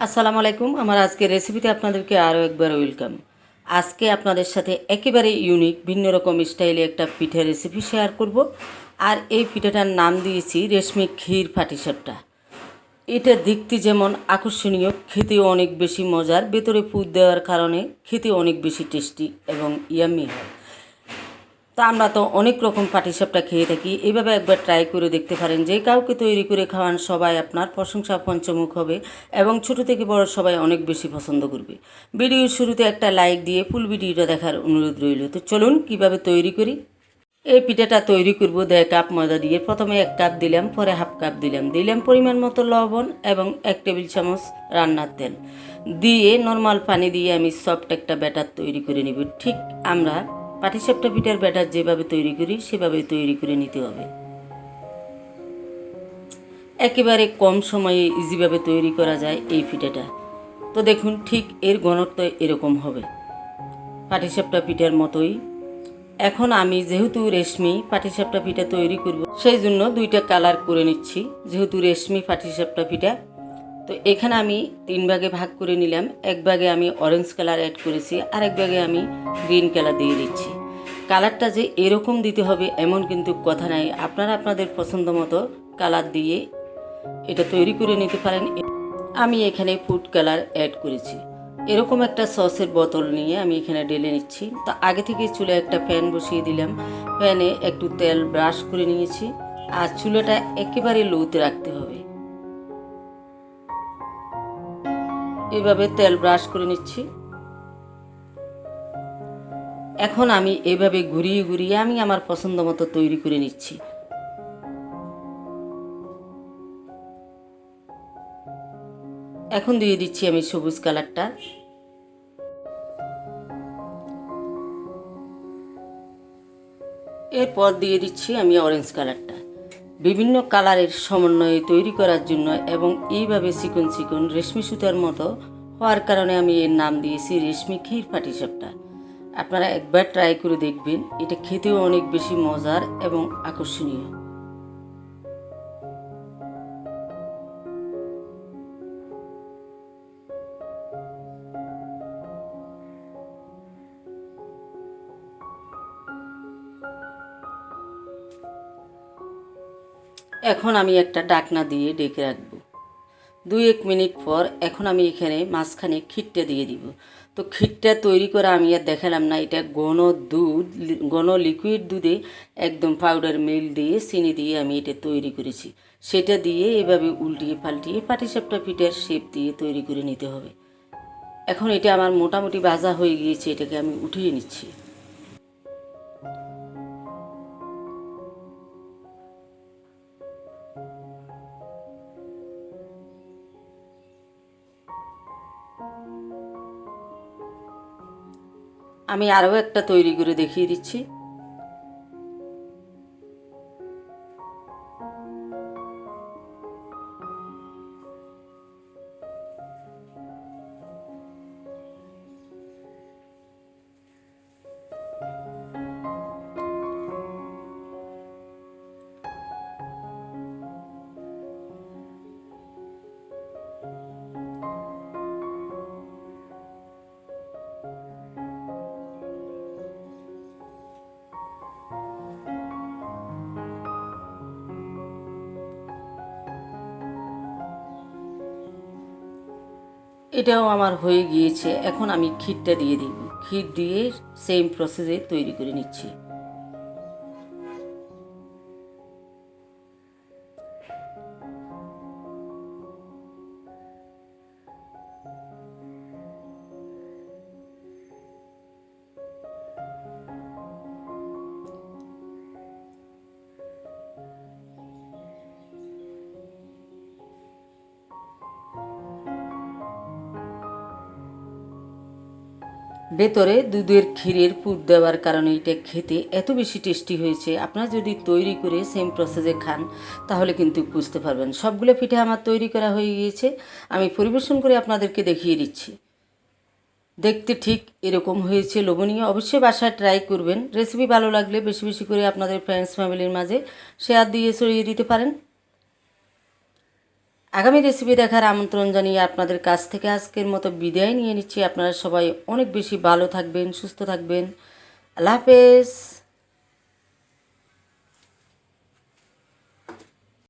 আসসালামু আলাইকুম। আমার আজকের রেসিপিতে আপনাদেরকে আরও একবার ওয়েলকাম। আজকে আপনাদের সাথে একেবারে ইউনিক ভিন্ন রকম স্টাইলে একটা পিঠার রেসিপি শেয়ার করব। আর এই পিঠাটার নাম দিয়েছি রেশমি ক্ষীর পাটিসাপটা। এটা দেখতে যেমন আকর্ষণীয়, খেতেও অনেক বেশি মজার। ভেতরে পুর দেওয়ার কারণে খেতে অনেক বেশি টেস্টি এবং ইয়াম্মি হয়। তা আমরা তো অনেক রকম পাটিসাপটা খেয়ে থাকি, এইভাবে একবার ট্রাই করে দেখতে পারেন। যে কাউকে তৈরি করে খাওয়ান সবাই আপনার প্রশংসা পঞ্চমুখ হবে এবং ছোট থেকে বড় সবাই অনেক বেশি পছন্দ করবে। ভিডিওর শুরুতে একটা লাইক দিয়ে ফুল ভিডিওটা দেখার অনুরোধ রইল। তো চলুন কিভাবে তৈরি করি। এই পিঠাটা তৈরি করব 1.5 কাপ ময়দা দিয়ে। প্রথমে 1 কাপ দিলাম, পরে হাফ কাপ দিলাম পরিমাণ মতো লবণ এবং 1 টেবিল চামচ রান্নার তেল দিয়ে নর্মাল পানি দিয়ে আমি সফট একটা ব্যাটার তৈরি করে নেব। ঠিক আমরা পাটিসাপটা পিঠার ব্যাটার যেভাবে তৈরি করি সেভাবে তৈরি করে নিতে হবে। একেবারে কম সময়ে ইজিভাবে তৈরি করা যায় এই পিঠাটা। তো দেখুন, ঠিক এর ঘনত্ব এরকম হবে, পাটিসাপটা পিঠার মতোই। এখন আমি যেহেতু রেশমি পাটিসাপটা পিঠা তৈরি করব, সেই জন্য 2টা কালার করে নিচ্ছি। যেহেতু রেশমি পাটিসাপটা পিঠা, তো এখানে আমি 3 ভাগে ভাগ করে নিলাম। 1 ভাগে আমি অরেঞ্জ কালার অ্যাড করেছি, আর 1 ভাগে আমি গ্রিন কালার দিয়ে দিচ্ছি। কালারটা যে এরকম দিতে হবে এমন কিন্তু কথা নাই, আপনারা আপনাদের পছন্দ মতো কালার দিয়ে এটা তৈরি করে নিতে পারেন। আমি এখানে ফুড কালার অ্যাড করেছি। এরকম একটা সসের বোতল নিয়ে আমি এখানে ঢেলে নিচ্ছি। তো আগে থেকে চুলে একটা প্যান বসিয়ে দিলাম। প্যানে একটু তেল ব্রাশ করে নিয়েছি, আর চুলাটা একেবারে লোতে রাখতে হবে। এভাবে তেল ব্রাশ করে নিচ্ছি। এখন আমি এভাবে ঘুরিয়ে ঘুরিয়ে আমি আমার পছন্দ মতো তৈরি করে নিচ্ছি। এখন দিয়ে দিচ্ছি আমি সবুজ কালারটা, এরপর দিয়ে দিচ্ছি আমি অরেঞ্জ কালারটা। বিভিন্ন কালারের সমন্বয়ে তৈরি করার জন্য এবং এইভাবে চিকন চিকন রেশমি সুতার মতো হওয়ার কারণে আমি এর নাম দিয়েছি রেশমি ক্ষীর পাটিসাপটা। আপনারা একবার ট্রাই করে দেখবেন, এটা খেতেও অনেক বেশি মজার এবং আকর্ষণীয়। এখন আমি একটা ডাকনা দিয়ে ডেকে রাখবো 2-1 মিনিট পর। এখন আমি এখানে মাঝখানে ক্ষীরটা দিয়ে দিব। তো ক্ষীরটা তৈরি করা আমি আর দেখালাম না, এটা ঘন লিকুইড দুধে একদম পাউডার মিল্ক দিয়ে চিনি দিয়ে আমি এটা তৈরি করেছি। সেটা দিয়ে এভাবে উল্টিয়ে পাল্টিয়ে পাটিসাপটা পিঠার শেপ দিয়ে তৈরি করে নিতে হবে। এখন এটা আমার মোটামুটি ভাজা হয়ে গিয়েছে, এটাকে আমি উঠিয়ে নিচ্ছি। আমি আরও একটা তৈরি করে দেখিয়ে দিচ্ছি। এটাও আমার হয়ে গিয়েছে। এখন আমি ক্ষীরটা দিয়ে দিব। ক্ষীর দিয়ে সেম প্রসেসে তৈরি করে নিচ্ছি। ভেতরে দুধের ক্ষীরের পুর দেওয়ার কারণে এটা খেতে এত বেশি টেস্টি হয়েছে। আপনারা যদি তৈরি করে সেম প্রসেসে খান তাহলে কিন্তু বুঝতে পারবেন। সবগুলো পিঠে আমার তৈরি করা হয়ে গিয়েছে, আমি পরিবেশন করে আপনাদেরকে দেখিয়ে দিচ্ছি। দেখতে ঠিক এরকম হয়েছে, লোভনীয়। অবশ্যই বাসায় ট্রাই করবেন। রেসিপি ভালো লাগলে বেশি বেশি করে আপনাদের ফ্রেন্ডস ফ্যামিলির মাঝে শেয়ার দিয়ে ছড়িয়ে দিতে পারেন। আগামী রেসিপি দেখার আমন্ত্রণ জানিয়ে আপনাদের কাছ থেকে আজকের মতো বিদায় নিয়ে নিচ্ছি। আপনারা সবাই অনেক বেশি ভালো থাকবেন, সুস্থ থাকবেন। আল্লাহ হাফেজ।